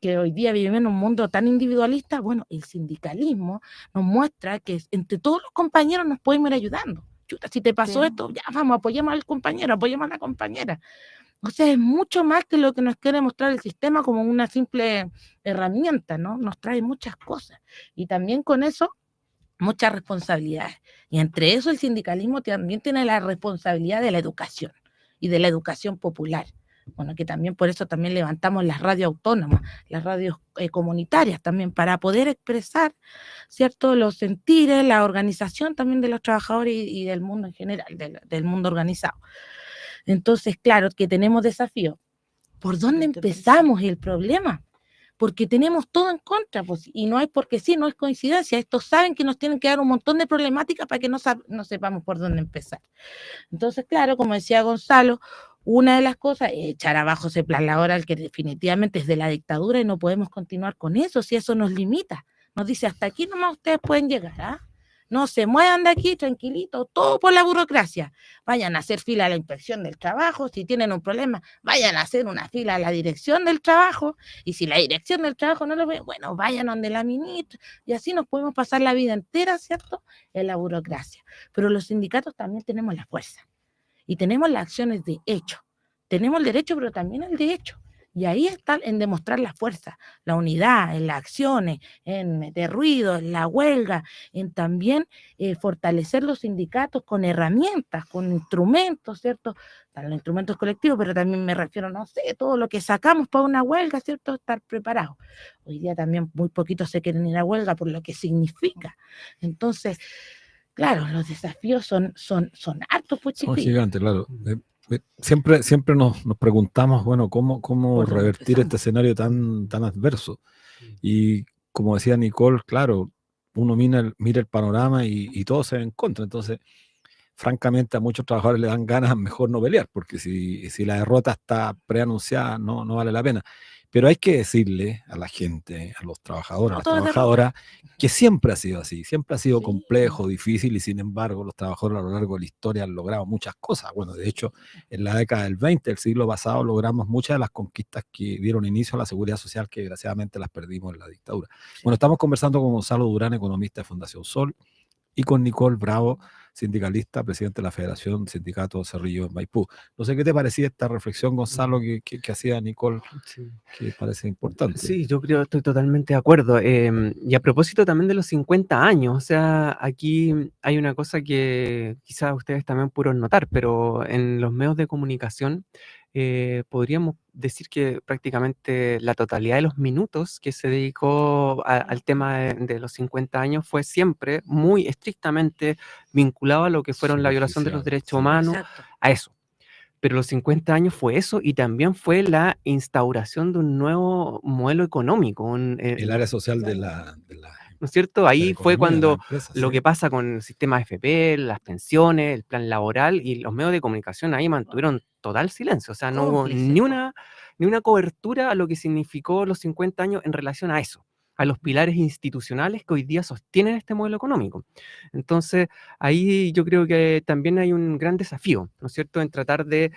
Que hoy día vivimos en un mundo tan individualista. Bueno, el sindicalismo nos muestra que entre todos los compañeros nos podemos ir ayudando. Chuta, si te pasó esto, ya vamos, apoyemos al compañero, apoyemos a la compañera. O sea, es mucho más que lo que nos quiere mostrar el sistema como una simple herramienta, ¿no? Nos trae muchas cosas. Y también con eso, muchas responsabilidades. Y entre eso el sindicalismo también tiene la responsabilidad de la educación y de la educación popular. Bueno, que también por eso también levantamos las radios autónomas, las radios comunitarias también, para poder expresar, ¿cierto?, los sentires, la organización también de los trabajadores y del mundo en general, del mundo organizado. Entonces, claro que tenemos desafíos. ¿Por dónde empezamos el problema? Porque tenemos todo en contra, pues, y no es porque sí, no es coincidencia. Estos saben que nos tienen que dar un montón de problemáticas para que no sepamos por dónde empezar. Entonces, claro, como decía Gonzalo, una de las cosas es echar abajo ese plan laboral que definitivamente es de la dictadura y no podemos continuar con eso, si eso nos limita. Nos dice, hasta aquí nomás ustedes pueden llegar, ¿ah? No se muevan de aquí, tranquilito, todo por la burocracia. Vayan a hacer fila a la inspección del trabajo, si tienen un problema, vayan a hacer una fila a la dirección del trabajo, y si la dirección del trabajo no lo ve, bueno, vayan donde la ministra, y así nos podemos pasar la vida entera, ¿cierto?, en la burocracia. Pero los sindicatos también tenemos la fuerza, y tenemos las acciones de hecho. Tenemos el derecho, pero también el de hecho. Y ahí está en demostrar la fuerza, la unidad, en las acciones, en meter ruido, en la huelga, en también fortalecer los sindicatos con herramientas, con instrumentos, ¿cierto? Para los instrumentos colectivos, pero también me refiero, no sé, todo lo que sacamos para una huelga, ¿cierto? Estar preparados. Hoy día también muy poquitos se quieren ir a huelga por lo que significa. Entonces, claro, los desafíos son hartos, pues, Son chiquillos. gigantes, claro. Siempre nos preguntamos, bueno, ¿cómo ¿Por dónde revertir este empezamos? escenario tan adverso? Y como decía Nicole, claro, uno mira el panorama y todo se ve en contra. Entonces, francamente, a muchos trabajadores le dan ganas mejor no pelear, porque si la derrota está preanunciada, no vale la pena. Pero hay que decirle a la gente, a los trabajadores, a No las todo es derrota. trabajadoras, que siempre ha sido así, siempre ha sido Sí. complejo, difícil, y sin embargo los trabajadores a lo largo de la historia han logrado muchas cosas. Bueno, de hecho, en la década del 20, del siglo pasado, logramos muchas de las conquistas que dieron inicio a la seguridad social, que desgraciadamente las perdimos en la dictadura. Bueno, estamos conversando con Gonzalo Durán, economista de Fundación Sol, y con Nicole Bravo, sindicalista, presidente de la Federación Sindicato Cerrillo en Maipú. No sé qué te parecía esta reflexión, Gonzalo, que hacía Nicole, Sí. que parece importante. Sí, yo creo, estoy totalmente de acuerdo. Y a propósito también de los 50 años, o sea, aquí hay una cosa que quizás ustedes también pudieron notar, pero en los medios de comunicación podríamos decir que prácticamente la totalidad de los minutos que se dedicó al tema de los 50 años fue siempre muy estrictamente vinculado a lo que fueron la violación de los Superficial, derechos sí. humanos, Exacto. a eso. Pero los 50 años fue eso, y también fue la instauración de un nuevo modelo económico, El área social de ¿no es cierto? la Ahí fue economía, de la cuando empresa, lo sí. que pasa con el sistema AFP, las pensiones, el plan laboral, y los medios de comunicación ahí mantuvieron total silencio. O sea, no hubo Cómplice, ni po. una cobertura a lo que significó los 50 años en relación a eso, a los pilares institucionales que hoy día sostienen este modelo económico. Entonces, ahí yo creo que también hay un gran desafío, ¿no es cierto?, en tratar de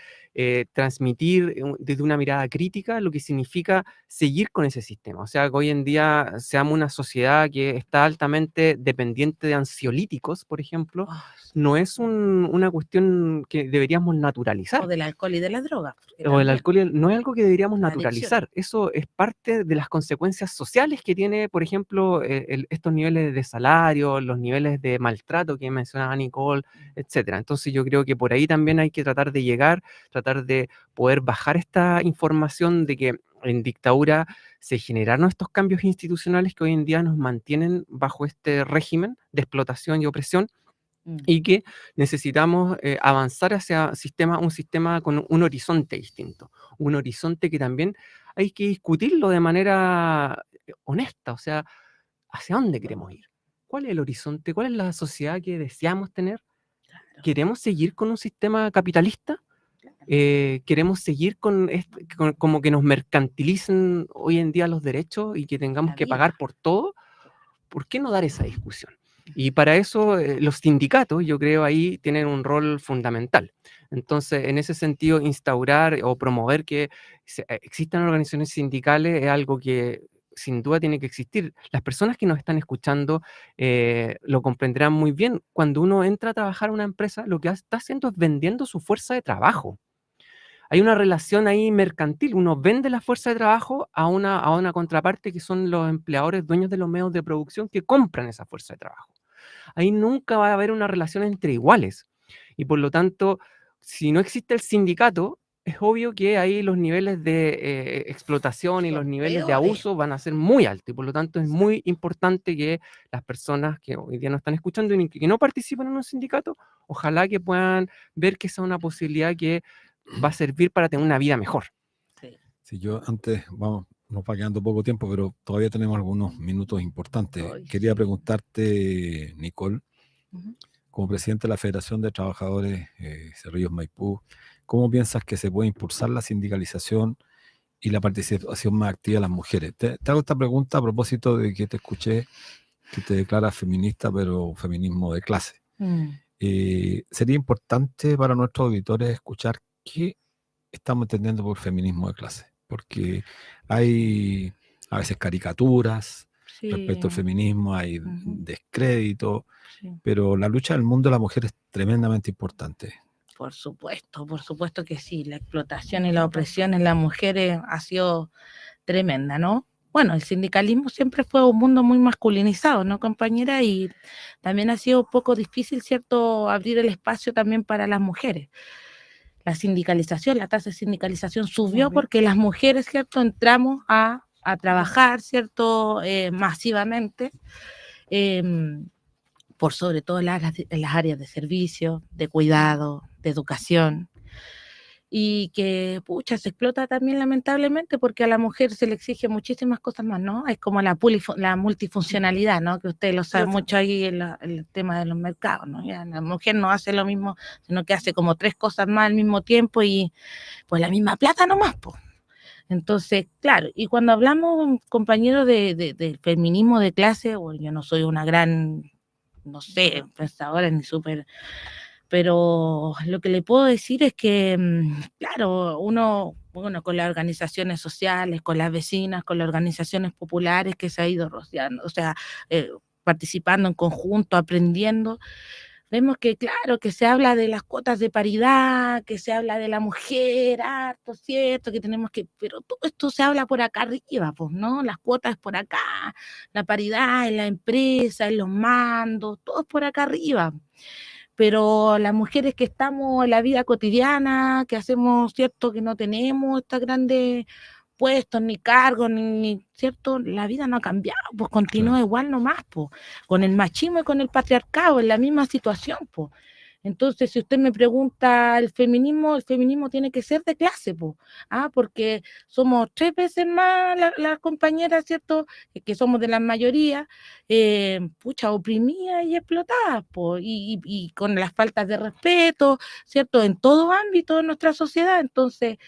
transmitir desde una mirada crítica lo que significa seguir con ese sistema. O sea, que hoy en día seamos una sociedad que está altamente dependiente de ansiolíticos, por ejemplo, Ay, no es una cuestión que deberíamos naturalizar. o del alcohol y de la droga. porque O el también, alcohol no es algo que deberíamos la adicción. naturalizar. Eso es parte de las consecuencias sociales que tiene, por ejemplo, estos niveles de salario, los niveles de maltrato que mencionaba Nicole, etcétera. Entonces yo creo que por ahí también hay que tratar de llegar, tratar de poder bajar esta información de que en dictadura se generaron estos cambios institucionales que hoy en día nos mantienen bajo este régimen de explotación y opresión, y que necesitamos avanzar hacia un sistema con un horizonte distinto, un horizonte que también hay que discutirlo de manera honesta, o sea, ¿hacia dónde queremos ir? ¿Cuál es el horizonte? ¿Cuál es la sociedad que deseamos tener? Claro, ¿Queremos seguir con un sistema capitalista? ¿Queremos seguir como que nos mercantilicen hoy en día los derechos y que tengamos la que pagar vida. por todo? ¿Por qué no dar esa discusión? Y para eso los sindicatos, yo creo, ahí tienen un rol fundamental. Entonces, en ese sentido, instaurar o promover que existan organizaciones sindicales es algo que sin duda tiene que existir. Las personas que nos están escuchando lo comprenderán muy bien. Cuando uno entra a trabajar a una empresa, lo que está haciendo es vendiendo su fuerza de trabajo. Hay una relación ahí mercantil, uno vende la fuerza de trabajo a una contraparte que son los empleadores, dueños de los medios de producción que compran esa fuerza de trabajo. Ahí nunca va a haber una relación entre iguales y por lo tanto, si no existe el sindicato, es obvio que ahí los niveles de explotación y los Son niveles de peores. abuso van a ser muy altos y por lo tanto es muy importante que las personas que hoy día no están escuchando y que no participan en un sindicato, ojalá que puedan ver que esa es una posibilidad que va a servir para tener una vida mejor. Sí. Si yo antes, vamos, nos va quedando poco tiempo, pero todavía tenemos algunos minutos importantes. Ay, Quería sí. preguntarte, Nicole, Ujú. como presidente de la Federación de Trabajadores Cerrillos Maipú, ¿cómo piensas que se puede impulsar la sindicalización y la participación más activa de las mujeres? Te hago esta pregunta a propósito de que te escuché que te declaras feminista, pero feminismo de clase. Mm. Sería importante para nuestros auditores escuchar qué estamos entendiendo por feminismo de clase, porque hay a veces caricaturas Sí. respecto al feminismo, hay Ujú. descrédito, Sí. pero la lucha del mundo de la mujer es tremendamente importante. Por supuesto que sí. La explotación y la opresión en las mujeres ha sido tremenda, ¿no? Bueno, el sindicalismo siempre fue un mundo muy masculinizado, ¿no, compañera? Y también ha sido un poco difícil, ¿cierto?, abrir el espacio también para las mujeres. La sindicalización, la tasa de sindicalización subió porque las mujeres, ¿cierto?, entramos a trabajar, ¿cierto?, masivamente, por sobre todo en las áreas de servicio, de cuidado, de educación, y que, pucha, se explota también lamentablemente porque a la mujer se le exige muchísimas cosas más, ¿no? Es como la multifuncionalidad, ¿no? Que usted lo sabe mucho ahí en el tema de los mercados, ¿no? Ya la mujer no hace lo mismo, sino que hace como 3 cosas más al mismo tiempo y pues la misma plata nomás, pues. Entonces, claro, y cuando hablamos, compañeros, del feminismo de clase, bueno, yo no soy una gran, no sé, pensadora ni súper, pero lo que le puedo decir es que, claro, uno con las organizaciones sociales, con las vecinas, con las organizaciones populares que se ha ido rociando, o sea, participando en conjunto, aprendiendo, vemos que, claro, que se habla de las cuotas de paridad, que se habla de la mujer, harto, cierto, que tenemos que, pero todo esto se habla por acá arriba, pues, ¿no? Las cuotas por acá, la paridad en la empresa, en los mandos, todo es por acá arriba. Pero las mujeres que estamos en la vida cotidiana, que hacemos, cierto, que no tenemos estas grandes puestos, ni cargos, ni, cierto, la vida no ha cambiado, pues continúa igual nomás, pues, con el machismo y con el patriarcado, en la misma situación, pues. Entonces, si usted me pregunta el feminismo tiene que ser de clase, pues, porque somos 3 veces más las compañeras, ¿cierto?, que somos de la mayoría, pucha, oprimidas y explotadas, pues, y con las faltas de respeto, ¿cierto?, en todo ámbito de nuestra sociedad. Entonces,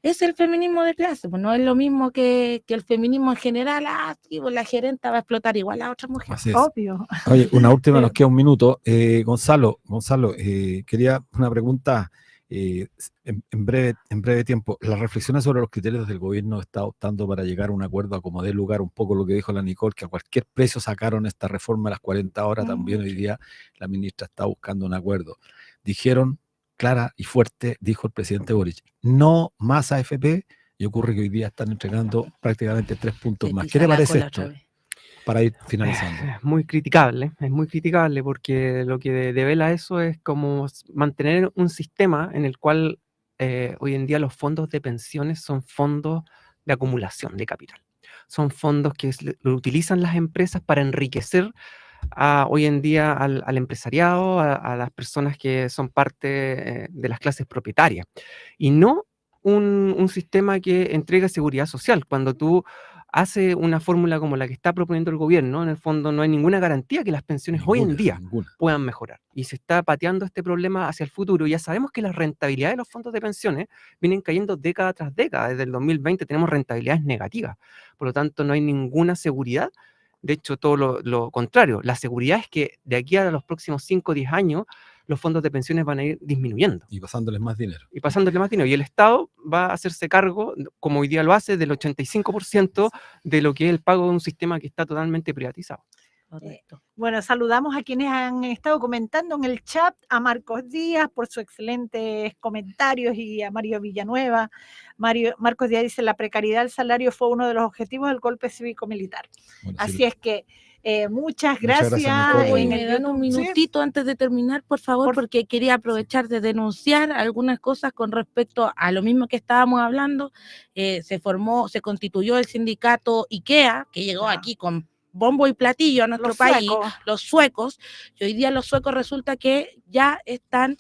es el feminismo de clase, pues no es lo mismo que el feminismo en general, sí, pues la gerenta va a explotar igual a otra mujer. Así es. Obvio. Oye, una última, Sí. nos queda un minuto. Gonzalo, quería una pregunta en breve tiempo. Las reflexiones sobre los criterios del gobierno está optando para llegar a un acuerdo a como dé lugar un poco lo que dijo la Nicole, que a cualquier precio sacaron esta reforma a las 40 horas. También hoy día la ministra está buscando un acuerdo. Dijeron clara y fuerte, dijo el presidente Boric, no más AFP, y ocurre que hoy día están entregando prácticamente 3 puntos más. ¿Qué te parece esto? Para ir finalizando. Es muy criticable porque lo que devela eso es como mantener un sistema en el cual hoy en día los fondos de pensiones son fondos de acumulación de capital. Son fondos que lo utilizan las empresas para enriquecer hoy en día al empresariado, a las personas que son parte de las clases propietarias, y no un sistema que entrega seguridad social. Cuando tú haces una fórmula como la que está proponiendo el gobierno, en el fondo no hay ninguna garantía que las pensiones hoy en día Ninguna. puedan mejorar. Y se está pateando este problema hacia el futuro. Ya sabemos que las rentabilidades de los fondos de pensiones vienen cayendo década tras década. Desde el 2020 tenemos rentabilidades negativas. Por lo tanto, no hay ninguna seguridad. De hecho, todo lo contrario. La seguridad es que de aquí a los próximos 5 o 10 años, los fondos de pensiones van a ir disminuyendo. Y pasándoles más dinero. Y pasándole más dinero. Y el Estado va a hacerse cargo, como hoy día lo hace, del 85% de lo que es el pago de un sistema que está totalmente privatizado. Correcto. Bueno, saludamos a quienes han estado comentando en el chat, a Marcos Díaz por sus excelentes comentarios y a Mario Villanueva. Marcos Díaz dice, la precariedad del salario fue uno de los objetivos del golpe cívico-militar. Bueno, Así sí, es que muchas gracias, gracias. Nicole. Oye, En me el dan un YouTube, ¿sí? minutito antes de terminar, por favor, porque quería aprovechar de denunciar algunas cosas con respecto a lo mismo que estábamos hablando. Se constituyó el sindicato IKEA, que llegó aquí con bombo y platillo a nuestro país, los suecos, y hoy día los suecos resulta que ya están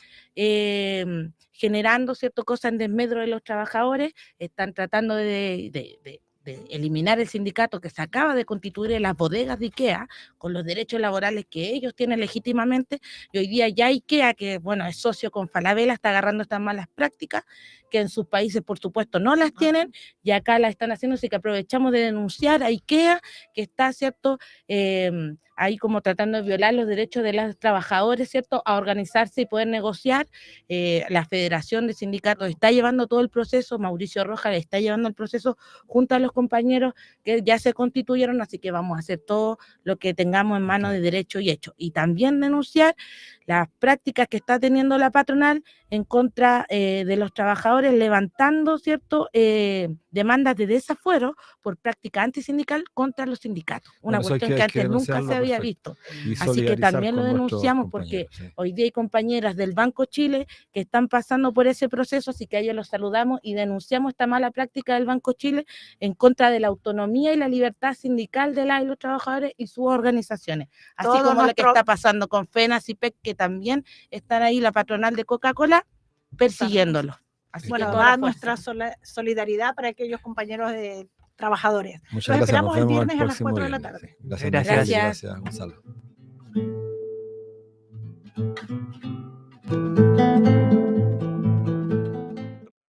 generando ciertas cosas en desmedro de los trabajadores, están tratando de eliminar el sindicato que se acaba de constituir en las bodegas de IKEA, con los derechos laborales que ellos tienen legítimamente, y hoy día ya IKEA, que bueno, es socio con Falabella, está agarrando estas malas prácticas, que en sus países por supuesto no las tienen, y acá las están haciendo, así que aprovechamos de denunciar a IKEA, que está, ¿cierto?, ahí como tratando de violar los derechos de los trabajadores, ¿cierto?, a organizarse y poder negociar. La Federación de Sindicatos está llevando todo el proceso, Mauricio Rojas está llevando el proceso junto a los compañeros que ya se constituyeron, así que vamos a hacer todo lo que tengamos en mano de derecho y hecho. Y también denunciar las prácticas que está teniendo la patronal en contra de los trabajadores, levantando, ¿cierto?, demandas de desafuero por práctica antisindical contra los sindicatos. Una cuestión que antes nunca se había visto. Así que también lo denunciamos porque hoy día hay compañeras del Banco Chile que están pasando por ese proceso, así que a ellos los saludamos y denunciamos esta mala práctica del Banco Chile en contra de la autonomía y la libertad sindical de las y los trabajadores y sus organizaciones. Así Todo como lo que está pasando con FENAS y PEC, que también están ahí, la patronal de Coca-Cola, persiguiéndolo. Así bueno, que da nuestra solidaridad para aquellos compañeros de trabajadores. Muchas Los gracias. esperamos Nos el vemos viernes a las 4 de la viernes. tarde. Gracias, Gracias. Gonzalo.